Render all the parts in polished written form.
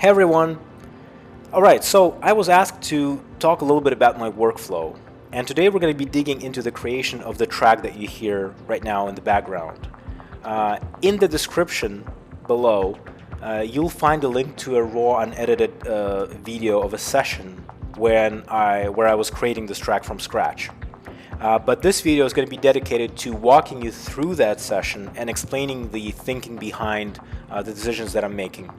Hey everyone. Alright, so I was asked to talk a little bit about my workflow, and today we're going to be digging into the creation of the track that you hear right now in the background. In the description below, you'll find a link to a raw unedited video of a session where I was creating this track from scratch. But this video is going to be dedicated to walking you through that session and explaining the thinking behind the decisions that I'm making.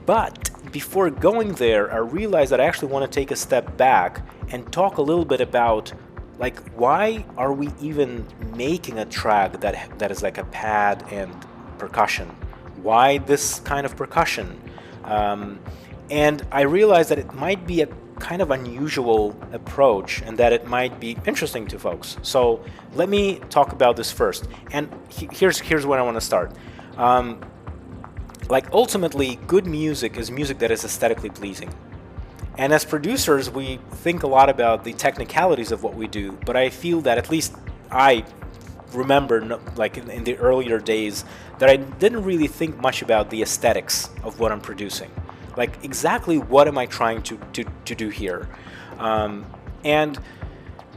But before going there, I realized that I actually want to take a step back and talk a little bit about why are we even making a track that is like a pad and percussion? Why this kind of percussion? And I realized that it might be a kind of unusual approach and that it might be interesting to folks. So let me talk about this first. And here's where I want to start. Ultimately, good music is music that is aesthetically pleasing. And as producers, we think a lot about the technicalities of what we do, but I feel that, at least I remember, in the earlier days, that I didn't really think much about the aesthetics of what I'm producing. Exactly what am I trying to do here? And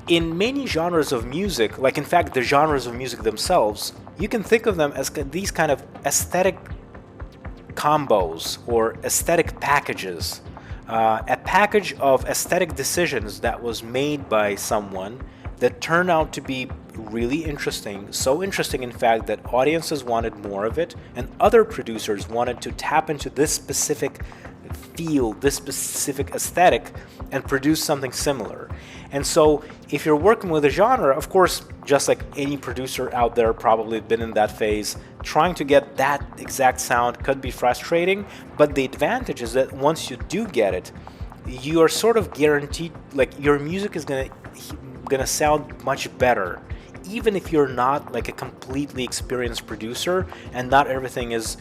in many genres of music, in fact the genres of music themselves, you can think of them as these kind of aesthetic combos or aesthetic packages. A package of aesthetic decisions that was made by someone that turned out to be really interesting, so interesting in fact that audiences wanted more of it, and other producers wanted to tap into this specific field, this specific aesthetic, and produce something similar. And so if you're working with a genre, of course, just like any producer out there probably been in that phase, trying to get that exact sound could be frustrating, but the advantage is that once you do get it, you are sort of guaranteed, your music is gonna sound much better, even if you're not a completely experienced producer and not everything is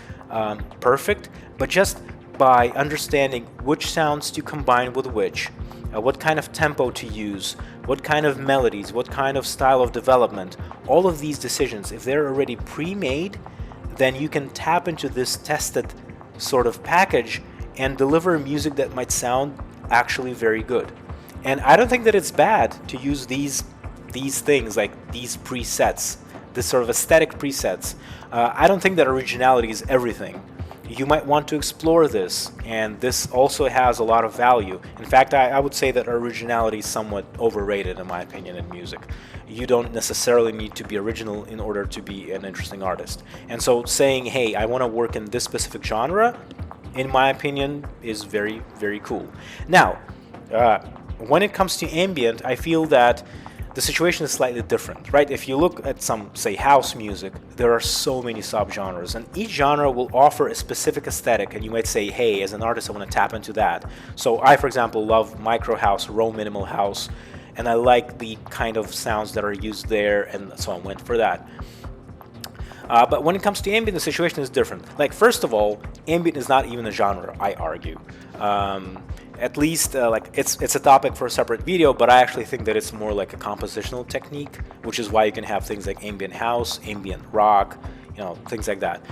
perfect, but just by understanding which sounds to combine with which, what kind of tempo to use, what kind of melodies, what kind of style of development, all of these decisions, if they're already pre-made, then you can tap into this tested sort of package and deliver music that might sound actually very good. And I don't think that it's bad to use these things, these presets, this sort of aesthetic presets. I don't think that originality is everything. You might want to explore this, and this also has a lot of value. In fact, I would say that originality is somewhat overrated in my opinion in music. You don't necessarily need to be original in order to be an interesting artist. And so saying, hey, I want to work in this specific genre, in my opinion, is very, very cool. Now, when it comes to ambient, I feel that the situation is slightly different, right? If you look at some, say, house music, there are so many subgenres, and each genre will offer a specific aesthetic, and you might say, hey, as an artist, I want to tap into that. So I, for example, love micro house, raw minimal house, and I like the kind of sounds that are used there, and so I went for that. But when it comes to ambient, the situation is different. First of all, ambient is not even a genre, I argue. At least, it's a topic for a separate video, but I actually think that it's more like a compositional technique, which is why you can have things like ambient house, ambient rock, things like that.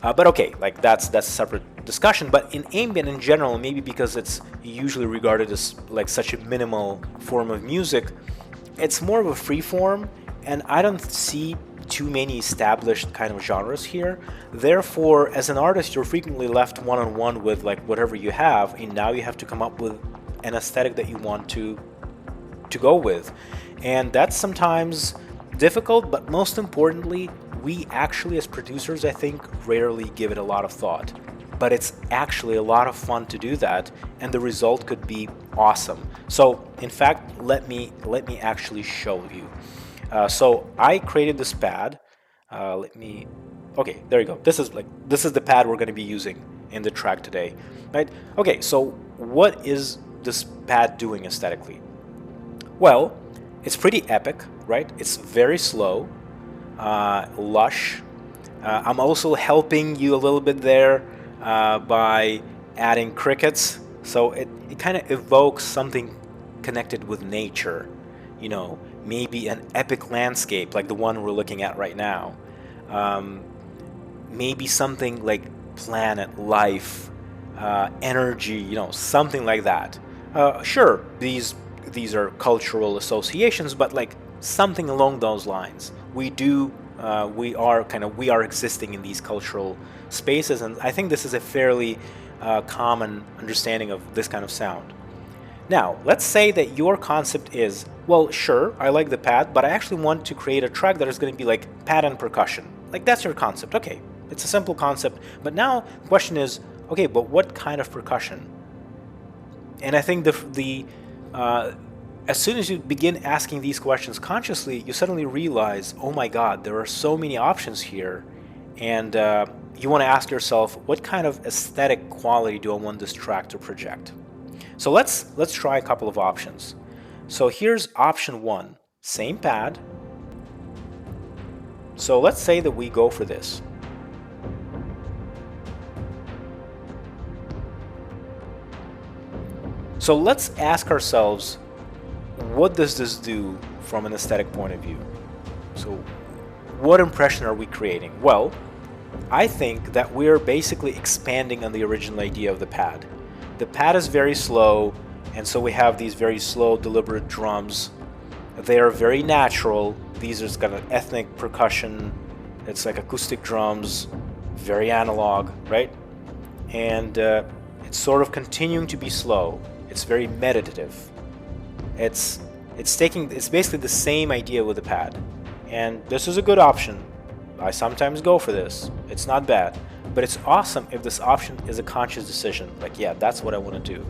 But okay, that's a separate discussion. But in ambient in general, maybe because it's usually regarded as such a minimal form of music, it's more of a free form, and I don't see too many established kind of genres here. Therefore, as an artist, you're frequently left one-on-one with whatever you have, and now you have to come up with an aesthetic that you want to go with. And that's sometimes difficult, but most importantly, we actually as producers, I think, rarely give it a lot of thought. But it's actually a lot of fun to do that, and the result could be awesome. So in fact, let me actually show you. So I created this pad. Okay, there you go. This is the pad we're going to be using in the track today, right? Okay, so what is this pad doing aesthetically? Well, it's pretty epic, right? It's very slow, lush. I'm also helping you a little bit there by adding crickets, so it kind of evokes something connected with nature, maybe an epic landscape like the one we're looking at right now. Maybe something like planet life, energy, something like that. Sure, these are cultural associations, but like something along those lines. We are existing in these cultural spaces, and I think this is a fairly common understanding of this kind of sound. Now, let's say that your concept is, well, sure, I like the pad, but I actually want to create a track that is going to be like pad and percussion. Like, that's your concept. Okay, it's a simple concept. But now the question is, okay, but what kind of percussion? And I think as soon as you begin asking these questions consciously, you suddenly realize, oh my God, there are so many options here. And you want to ask yourself, what kind of aesthetic quality do I want this track to project? So let's try a couple of options. So here's option 1, same pad. So let's say that we go for this. So let's ask ourselves, what does this do from an aesthetic point of view? So what impression are we creating? Well, I think that we're basically expanding on the original idea of the pad. The pad is very slow, and so we have these very slow, deliberate drums. They are very natural. These are kind of ethnic percussion. It's like acoustic drums, very analog, right? And it's sort of continuing to be slow. It's very meditative. It's basically the same idea with the pad. And this is a good option. I sometimes go for this. It's not bad. But it's awesome if this option is a conscious decision. Like, yeah, that's what I want to do.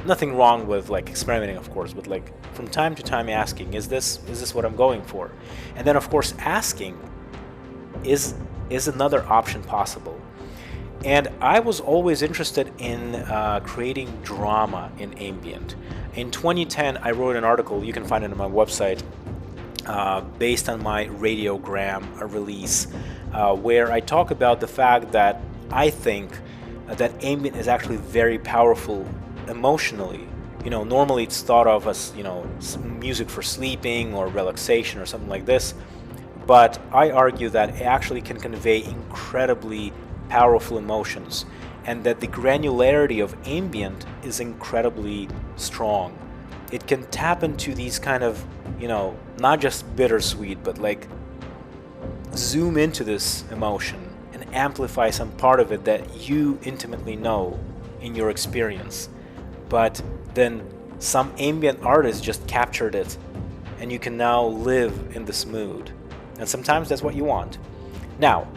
Nothing wrong with like experimenting, of course, but like from time to time asking, is this what I'm going for? And then of course asking, is another option possible? And I was always interested in creating drama in ambient. In 2010, I wrote an article, you can find it on my website, based on my radiogram release, where I talk about the fact that I think that ambient is actually very powerful emotionally. Normally it's thought of as, music for sleeping or relaxation or something like this, but I argue that it actually can convey incredibly powerful emotions, and that the granularity of ambient is incredibly strong. It can tap into these kind of, not just bittersweet, but like zoom into this emotion and amplify some part of it that you intimately know in your experience. But then some ambient artist just captured it, and you can now live in this mood. And sometimes that's what you want. Now,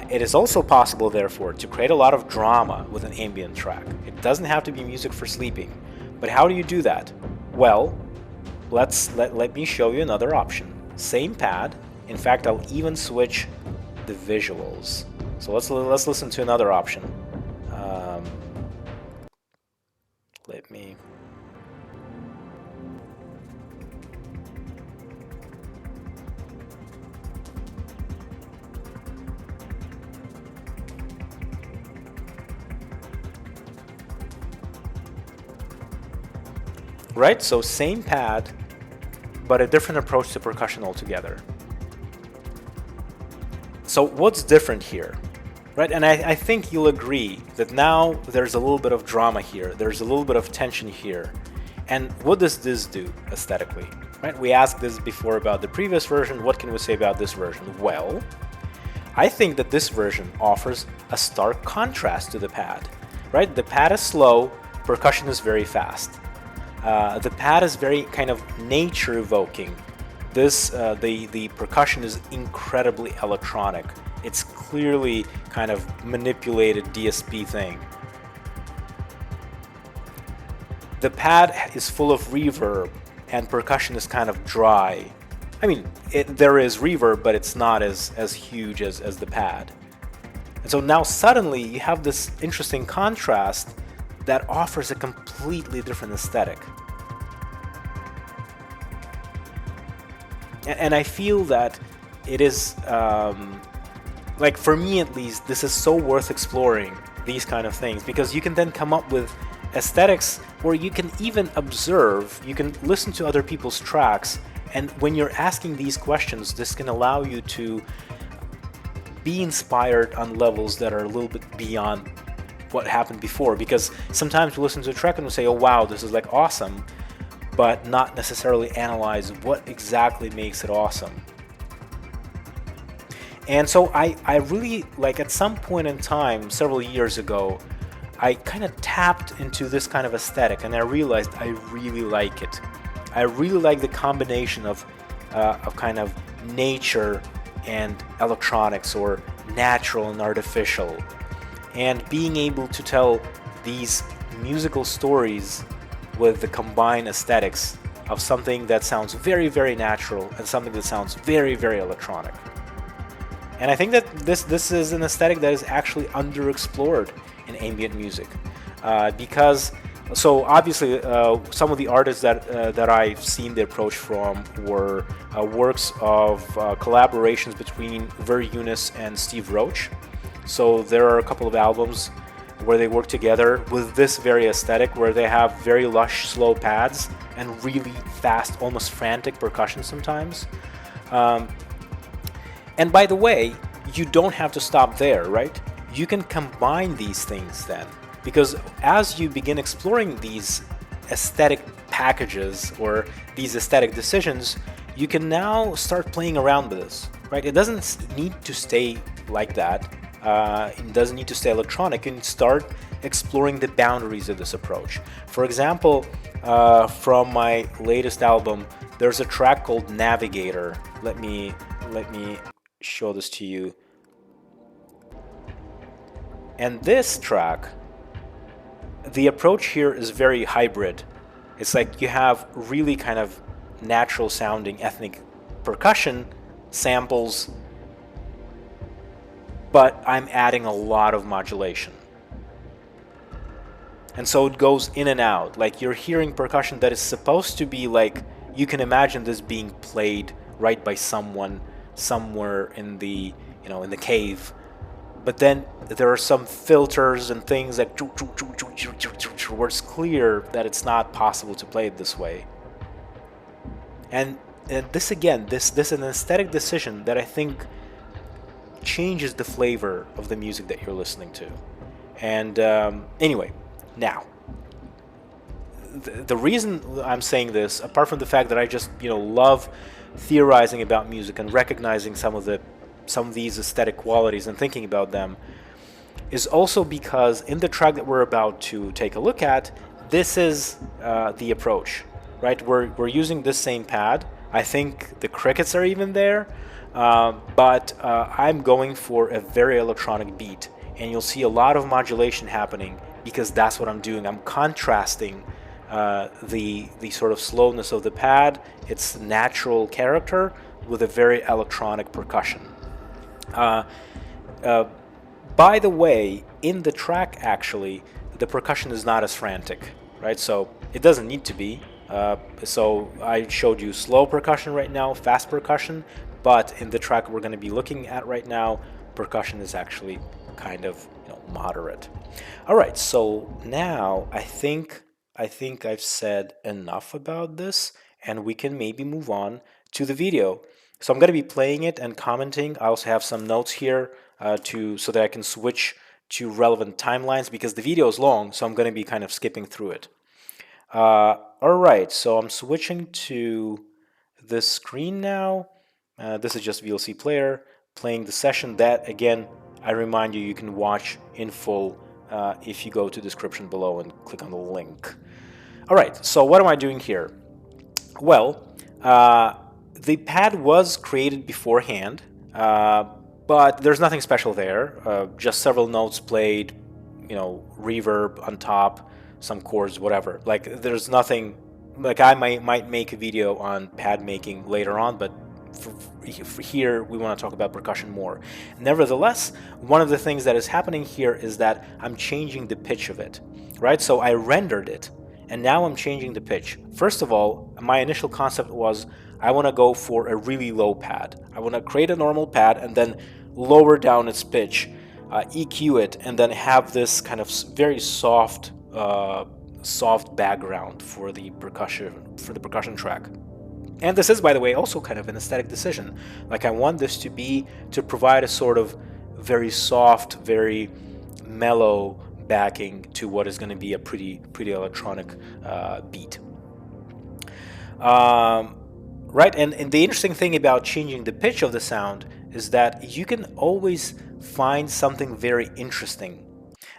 it is also possible, therefore, to create a lot of drama with an ambient track. It doesn't have to be music for sleeping. But how do you do that? Well, let me show you another option. Same pad. In fact, I'll even switch the visuals. So let's listen to another option. Let me. Right, so same pad, but a different approach to percussion altogether. So what's different here? Right, and I think you'll agree that now there's a little bit of drama here, there's a little bit of tension here. And what does this do aesthetically? Right, we asked this before about the previous version, what can we say about this version? Well, I think that this version offers a stark contrast to the pad. Right, the pad is slow, percussion is very fast. The pad is very kind of nature evoking. The percussion is incredibly electronic. It's clearly kind of manipulated DSP thing. The pad is full of reverb, and percussion is kind of dry. I mean, there is reverb, but it's not as huge as the pad. And so now suddenly you have this interesting contrast that offers a completely different aesthetic. And I feel that it is, like for me at least, this is so worth exploring, these kind of things, because you can then come up with aesthetics where you can even observe, you can listen to other people's tracks, and when you're asking these questions, this can allow you to be inspired on levels that are a little bit beyond what happened before, because sometimes we listen to a track and we say, oh wow, this is like awesome, but not necessarily analyze what exactly makes it awesome. And so I really, like, at some point in time several years ago, I kind of tapped into this kind of aesthetic, and I realized I really like it. I really like the combination of kind of nature and electronics, or natural and artificial, and being able to tell these musical stories with the combined aesthetics of something that sounds very, very natural and something that sounds very, very electronic. And I think that this is an aesthetic that is actually underexplored in ambient music, because so obviously some of the artists that I've seen the approach from were works of collaborations between Ver Eunice and Steve Roach. So there are a couple of albums where they work together with this very aesthetic, where they have very lush, slow pads and really fast, almost frantic percussion sometimes. And by the way, you don't have to stop there, right? You can combine these things then, because as you begin exploring these aesthetic packages or these aesthetic decisions, you can now start playing around with this, right? It doesn't need to stay like that. It doesn't need to stay electronic. You can start exploring the boundaries of this approach. For example, from my latest album, there's a track called Navigator. Let me show this to you. And this track, the approach here is very hybrid. It's like you have really kind of natural sounding ethnic percussion samples, but I'm adding a lot of modulation. And so it goes in and out. Like, you're hearing percussion that is supposed to be like, you can imagine this being played right by someone somewhere in the, in the cave. But then there are some filters and things that where it's clear that it's not possible to play it this way. And this again, this is an aesthetic decision that I think changes the flavor of the music that you're listening to. And anyway, now the reason I'm saying this, apart from the fact that I just love theorizing about music and recognizing some of these aesthetic qualities and thinking about them, is also because in the track that we're about to take a look at, this is the approach, right? We're using this same pad. I think the crickets are even there, but I'm going for a very electronic beat, and you'll see a lot of modulation happening because that's what I'm doing. I'm contrasting the sort of slowness of the pad, its natural character, with a very electronic percussion. By the way, in the track, actually, the percussion is not as frantic, right? So it doesn't need to be. So I showed you slow percussion right now, fast percussion, but in the track we're going to be looking at right now, percussion is actually kind of moderate. All right, so now I think I've said enough about this, and we can maybe move on to the video. So I'm going to be playing it and commenting. I also have some notes here so that I can switch to relevant timelines, because the video is long, so I'm going to be kind of skipping through it. All right, so I'm switching to this screen now. This is just VLC Player playing the session that, again, I remind you can watch in full if you go to the description below and click on the link. All right, so what am I doing here? Well, the pad was created beforehand, but there's nothing special there. Just several notes played, reverb on top, some chords, whatever. Like, there's nothing. Like, I might make a video on pad making later on, but for here we want to talk about percussion more. Nevertheless, one of the things that is happening here is that I'm changing the pitch of it, right? So I rendered it, and now I'm changing the pitch. First of all, my initial concept was I want to go for a really low pad. I want to create a normal pad and then lower down its pitch, EQ it, and then have this kind of very soft background for the percussion track. And this is, by the way, also kind of an aesthetic decision. Like, I want this to provide a sort of very soft, very mellow backing to what is going to be a pretty electronic beat. Right, and the interesting thing about changing the pitch of the sound is that you can always find something very interesting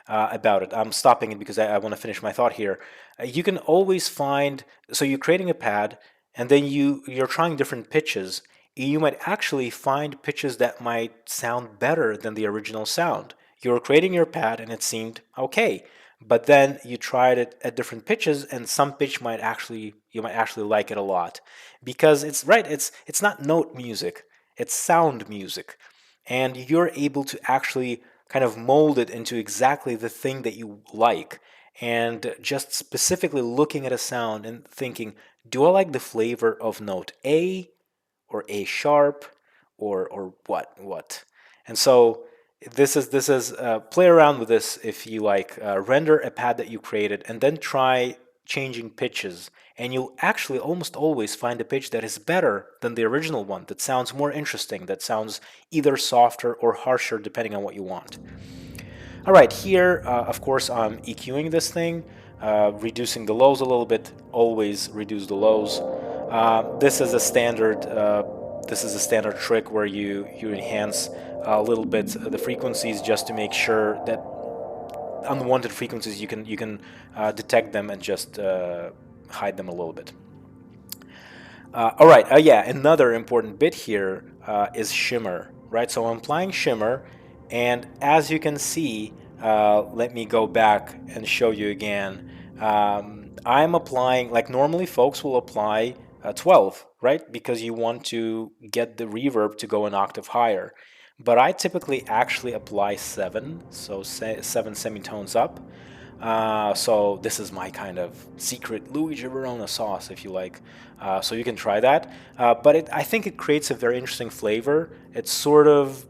about it. I'm stopping it because I want to finish my thought here. You can always find, so you're creating a pad, and then you're trying different pitches. You might actually find pitches that might sound better than the original sound. You're creating your pad and it seemed okay, but then you tried it at different pitches, and some pitch might actually you might actually like it a lot, because it's right. It's not note music, it's sound music, and you're able to actually kind of mold it into exactly the thing that you like. And just specifically looking at a sound and thinking, do I like the flavor of note A or A sharp or what? And so this is play around with this if you like. Render a pad that you created and then try changing pitches, and you'll actually almost always find a pitch that is better than the original one, that sounds more interesting, that sounds either softer or harsher depending on what you want. All right, here of course I'm EQing this thing, reducing the lows a little bit. Always reduce the lows. This is a standard trick where you enhance a little bit the frequencies just to make sure that unwanted frequencies you can detect them and just hide them a little bit. All right, yeah, another important bit here is shimmer, right? So I'm applying shimmer, and as you can see, let me go back and show you again. I'm applying, like normally folks will apply 12, right? Because you want to get the reverb to go an octave higher. But I typically actually apply 7, so 7 semitones up. So this is my kind of secret Luigi Verona sauce, if you like. So you can try that. But I think it creates a very interesting flavor. It's sort of,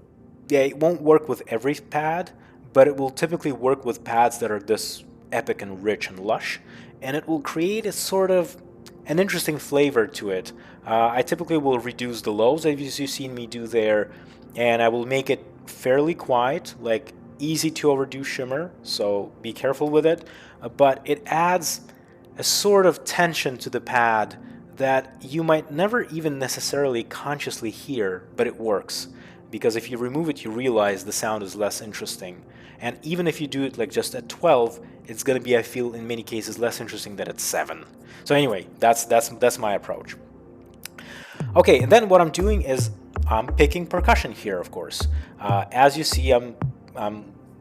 yeah, it won't work with every pad, but it will typically work with pads that are this epic and rich and lush. And it will create a sort of an interesting flavor to it. I typically will reduce the lows, as you've seen me do there, and I will make it fairly quiet, like easy to overdo shimmer, so be careful with it. But it adds a sort of tension to the pad that you might never even necessarily consciously hear, but it works. Because if you remove it, you realize the sound is less interesting. And even if you do it like just at 12, it's going to be, I feel, in many cases less interesting than at 7. So anyway, that's my approach. Okay, and then what I'm doing is I'm picking percussion here, of course. As you see, I'm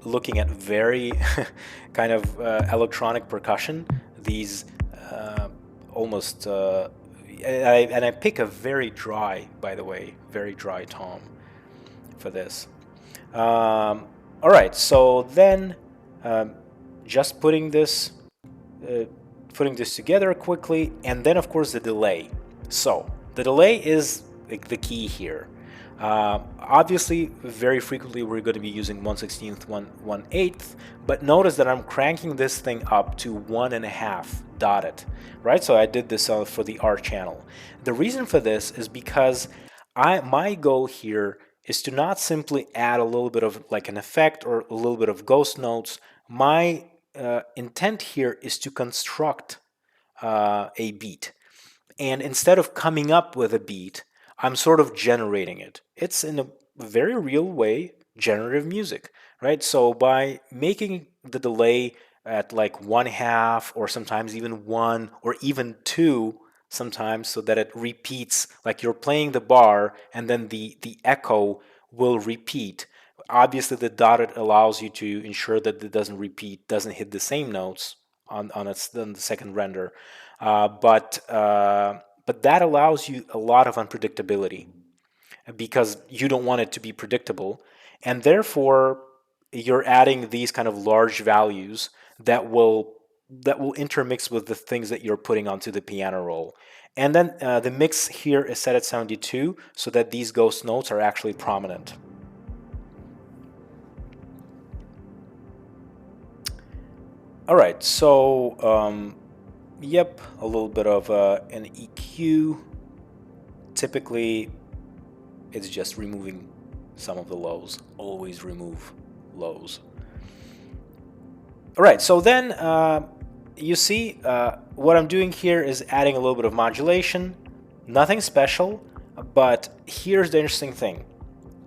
looking at very kind of electronic percussion. These almost, and I pick a very dry, by the way, very dry tom for this. All right, so then just putting this together quickly, and then of course the delay. So the delay is the key here. Obviously, very frequently we're going to be using 1/16, 1/8, but notice that I'm cranking this thing up to 1.5 dotted, right? So I did this for the R channel. The reason for this is because my goal here is to not simply add a little bit of like an effect or a little bit of ghost notes. My intent here is to construct a beat. And instead of coming up with a beat, I'm sort of generating it. It's in a very real way generative music, right? So by making the delay at like 1/2 or sometimes even 1 or even 2 sometimes, so that it repeats, like you're playing the bar and then the echo will repeat. Obviously the dotted allows you to ensure that it doesn't repeat, doesn't hit the same notes on the second render. But that allows you a lot of unpredictability because you don't want it to be predictable, and therefore you're adding these kind of large values that will intermix with the things that you're putting onto the piano roll. And then the mix here is set at 72 so that these ghost notes are actually prominent. All right, so yep, a little bit of an EQ. Typically, it's just removing some of the lows. Always remove lows. All right, so then you see what I'm doing here is adding a little bit of modulation, nothing special, but here's the interesting thing.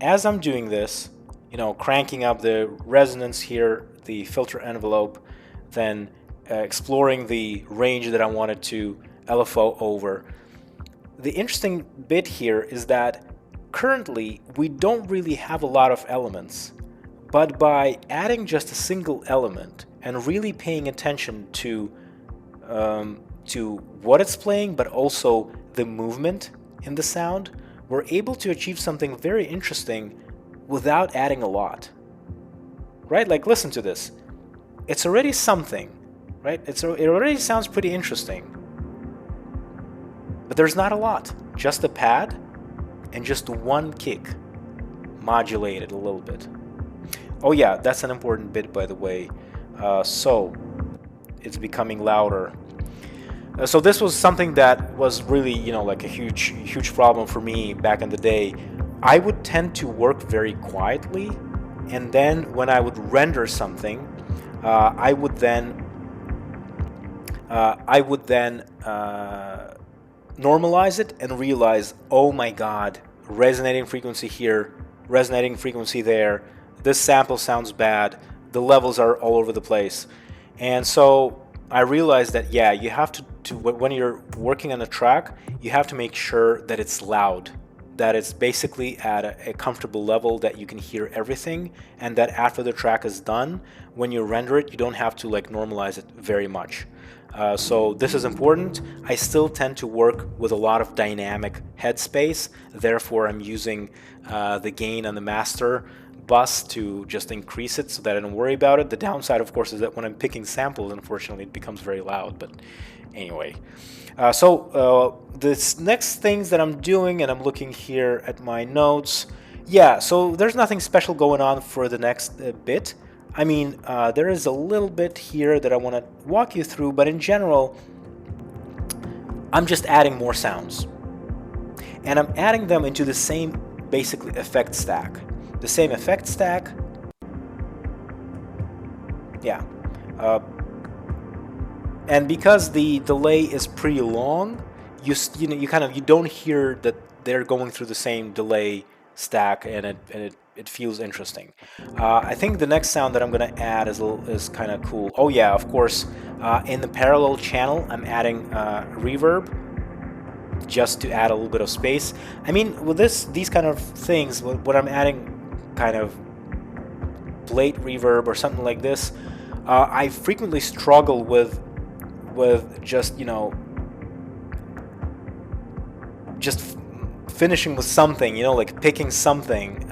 As I'm doing this, you know, cranking up the resonance here, the filter envelope, then exploring the range that I wanted to LFO over. The interesting bit here is that currently we don't really have a lot of elements, but by adding just a single element and really paying attention to what it's playing, but also the movement in the sound, we're able to achieve something very interesting without adding a lot. Right? Like, listen to this. It's already something, right? It already sounds pretty interesting. But there's not a lot. Just a pad and just one kick modulated a little bit. Oh yeah, that's an important bit, by the way. So it's becoming louder. So this was something that was really, you know, like a huge problem for me back in the day. I would tend to work very quietly, and then when I would render something, I would then normalize it and realize, oh my god, resonating frequency here, resonating frequency there, this sample sounds bad, the levels are all over the place. And so I realized that, yeah, you have to when you're working on a track, you have to make sure that it's loud, that it's basically at a comfortable level, that you can hear everything, and that after the track is done, when you render it, you don't have to like normalize it very much. So this is important. I still tend to work with a lot of dynamic headspace, therefore I'm using the gain on the master bus to just increase it so that I don't worry about it. The downside, of course, is that when I'm picking samples, unfortunately, it becomes very loud. But anyway, this next things that I'm doing, and I'm looking here at my notes. Yeah, so there's nothing special going on for the next bit. I mean, there is a little bit here that I want to walk you through, but in general, I'm just adding more sounds. And I'm adding them into the same, basically, effect stack. The same effect stack. Yeah. And because the delay is pretty long, you don't hear that they're going through the same delay stack, and it feels interesting. I think the next sound that I'm going to add is kind of cool. Oh yeah, of course, in the parallel channel, I'm adding reverb just to add a little bit of space. I mean, with these kind of things, when I'm adding kind of plate reverb or something like this, I frequently struggle with just, you know, just finishing with something, you know, like picking something,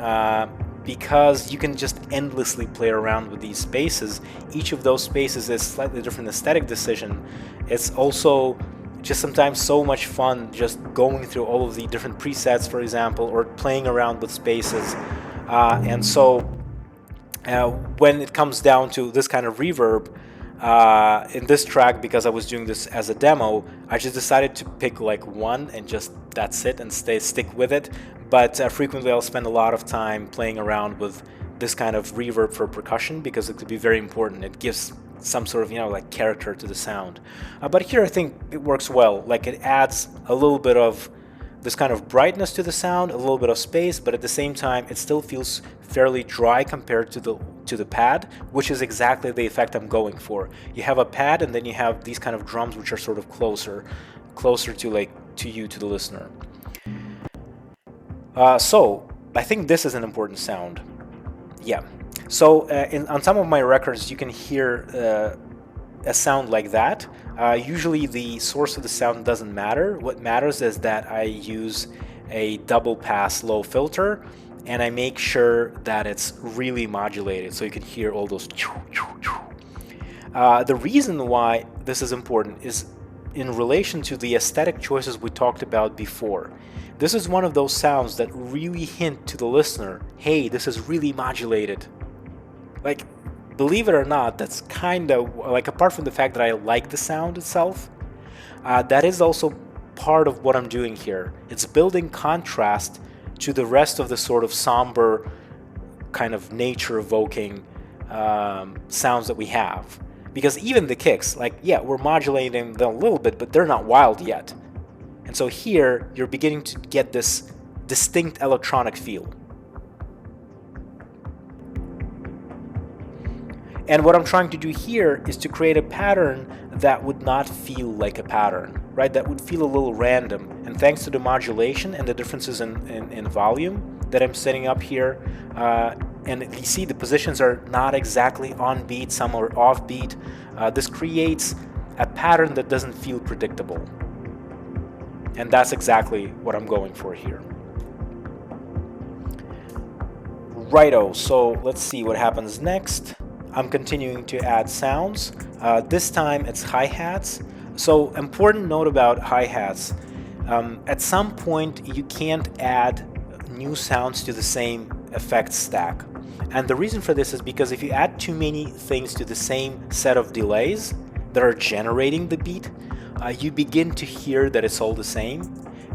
because you can just endlessly play around with these spaces. Each of those spaces is slightly different aesthetic decision. It's also just sometimes so much fun just going through all of the different presets, for example, or playing around with spaces. And so when it comes down to this kind of reverb, in this track, because I was doing this as a demo, I just decided to pick like one and just that's it, and stick with it. But frequently I'll spend a lot of time playing around with this kind of reverb for percussion, because it could be very important. It gives some sort of, you know, like character to the sound. But here I think it works well. Like, it adds a little bit of this kind of brightness to the sound, a little bit of space, but at the same time it still feels fairly dry compared to the pad, which is exactly the effect I'm going for. You have a pad, and then you have these kind of drums which are sort of closer to you, to the listener. So I think this is an important sound. Yeah. So on some of my records, you can hear a sound like that. Usually the source of the sound doesn't matter. What matters is that I use a double pass low filter, and I make sure that it's really modulated, so you can hear all those. The reason why this is important is in relation to the aesthetic choices we talked about before. This is one of those sounds that really hint to the listener, hey, this is really modulated. Like, believe it or not, that's kind of like, apart from the fact that I like the sound itself, that is also part of what I'm doing here. It's building contrast to the rest of the sort of somber, kind of nature evoking sounds that we have. Because even the kicks, like, yeah, we're modulating them a little bit, but they're not wild yet. And so here, you're beginning to get this distinct electronic feel. And what I'm trying to do here is to create a pattern that would not feel like a pattern, right? That would feel a little random. And thanks to the modulation and the differences in volume that I'm setting up here, and you see the positions are not exactly on beat, some are off beat. This creates a pattern that doesn't feel predictable. And that's exactly what I'm going for here. Righto, so let's see what happens next. I'm continuing to add sounds. This time it's hi-hats. So important note about hi-hats. At some point you can't add new sounds to the same effect stack. And the reason for this is because if you add too many things to the same set of delays that are generating the beat, you begin to hear that it's all the same.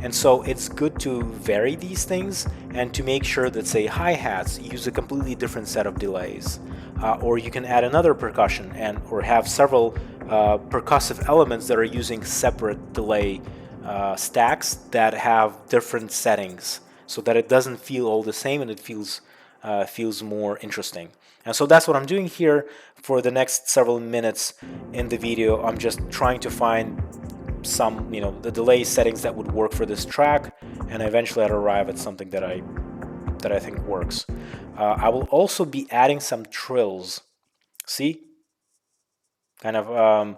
And so it's good to vary these things and to make sure that, say, hi-hats use a completely different set of delays. Or you can add another percussion or have several percussive elements that are using separate delay stacks that have different settings so that it doesn't feel all the same and it feels more interesting. And so that's what I'm doing here for the next several minutes in the video. I'm just trying to find some, the delay settings that would work for this track, and eventually I'll arrive at something that I think works. I will also be adding some trills. See? Kind of,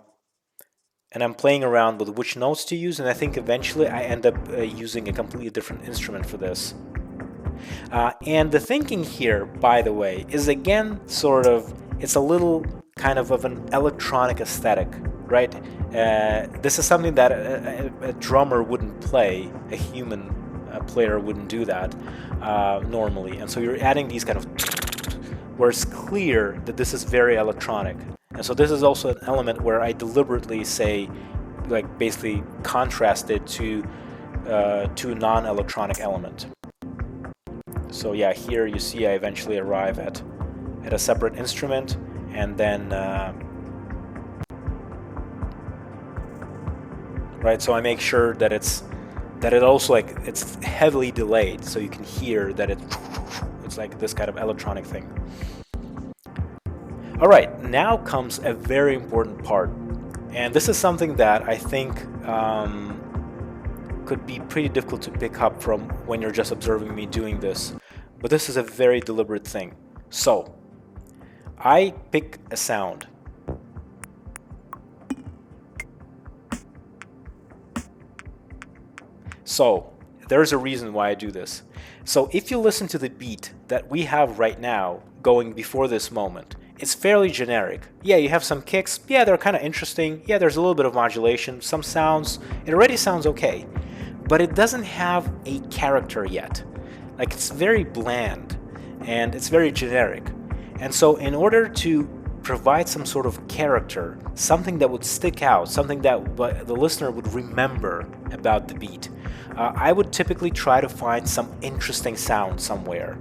and I'm playing around with which notes to use, and I think eventually I end up using a completely different instrument for this. And the thinking here, by the way, is again it's a little kind of an electronic aesthetic, right? This is something that a drummer wouldn't play, a human player wouldn't do that normally. And so you're adding these kind of where it's clear that this is very electronic. And so this is also an element where I deliberately say, like, basically contrast it to a non-electronic element. So yeah, here you see I eventually arrive at a separate instrument, and then right, so I make sure that it's also it's heavily delayed, so you can hear that it's like this kind of electronic thing. All right, now comes a very important part, and this is something that I think could be pretty difficult to pick up from when you're just observing me doing this, but this is a very deliberate thing. So I pick a sound. So there's a reason why I do this. So if you listen to the beat that we have right now going before this moment, it's fairly generic. Yeah, you have some kicks. Yeah, they're kind of interesting. Yeah, there's a little bit of modulation, some sounds. It already sounds okay, but it doesn't have a character yet. Like, it's very bland and it's very generic. And so in order to provide some sort of character, something that would stick out, something that the listener would remember about the beat, I would typically try to find some interesting sound somewhere,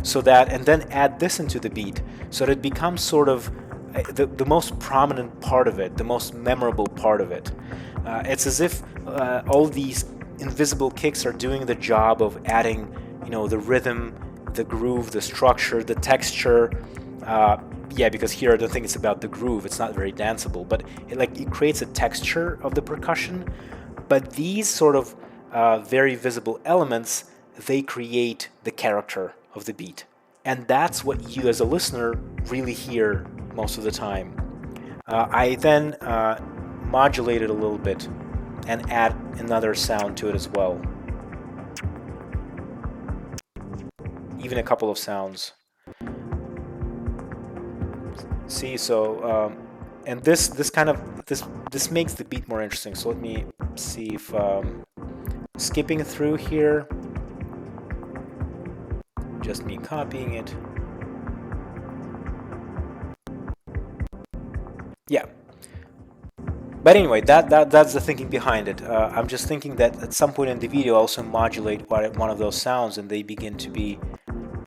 so that, and then add this into the beat, so that it becomes sort of the most prominent part of it, the most memorable part of it. It's as if all these invisible kicks are doing the job of adding, the rhythm, the groove, the structure, the texture. Yeah, because here I don't think it's about the groove. It's not very danceable, but it creates a texture of the percussion. But these sort of very visible elements, they create the character of the beat. And that's what you as a listener really hear most of the time. I then modulate it a little bit and add another sound to it as well. Even a couple of sounds. See, so and this makes the beat more interesting. So let me see if skipping through here, just me copying it. Yeah. But anyway, that's the thinking behind it. I'm just thinking that at some point in the video, I'll also modulate one of those sounds, and they begin to be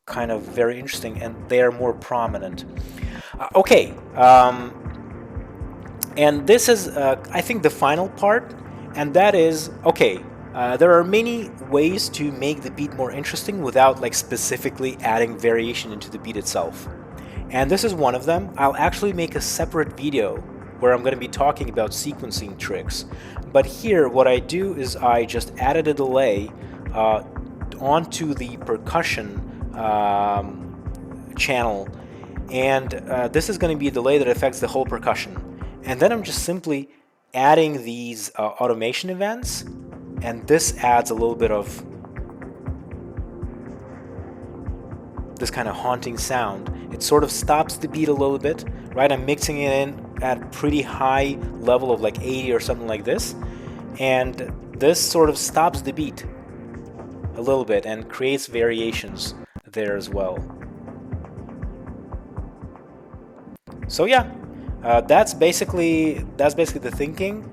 kind of very interesting, and they are more prominent. Okay, and this is, I think, the final part, and that is, okay, there are many ways to make the beat more interesting without like specifically adding variation into the beat itself. And this is one of them. I'll actually make a separate video where I'm going to be talking about sequencing tricks. But here, what I do is I just added a delay onto the percussion channel, and this is going to be a delay that affects the whole percussion. And then I'm just simply adding these automation events, and this adds a little bit of this kind of haunting sound. It sort of stops the beat a little bit, right? I'm mixing it in at a pretty high level of like 80 or something like this, and this sort of stops the beat a little bit and creates variations there as well. So yeah, that's basically the thinking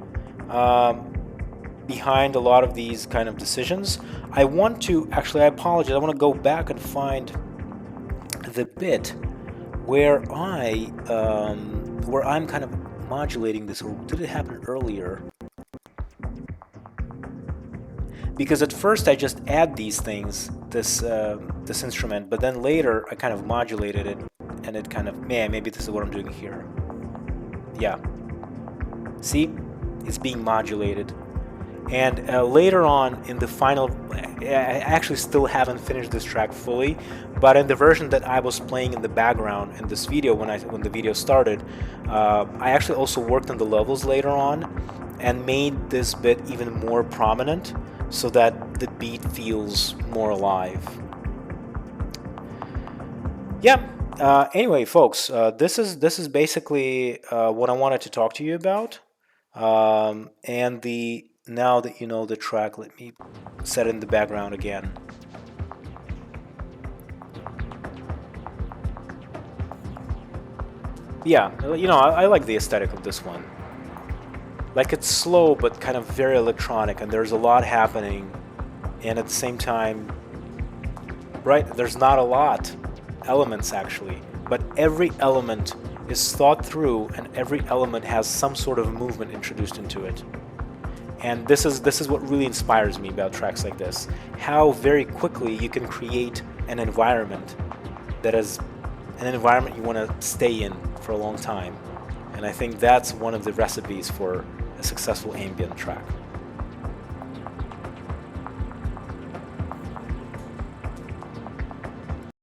behind a lot of these kind of decisions. I want to actually, I apologize, I want to go back and find the bit where I'm kind of modulating this, or did it happen earlier? Because at first I just add these things, this instrument, but then later I kind of modulated it, and it kind of, maybe this is what I'm doing here. Yeah, see, it's being modulated. And later on in the final, I actually still haven't finished this track fully, but in the version that I was playing in the background in this video when the video started, I actually also worked on the levels later on and made this bit even more prominent so that the beat feels more alive. Yeah. Anyway, folks, this is basically what I wanted to talk to you about. And now that you know the track, let me set it in the background again. Yeah, you know, I like the aesthetic of this one. Like, it's slow but kind of very electronic, and there's a lot happening, and at the same time, right, there's not a lot elements actually, but every element is thought through, and every element has some sort of movement introduced into it. And this is what really inspires me about tracks like this, how very quickly you can create an environment that is an environment you want to stay in for a long time. And I think that's one of the recipes for a successful ambient track.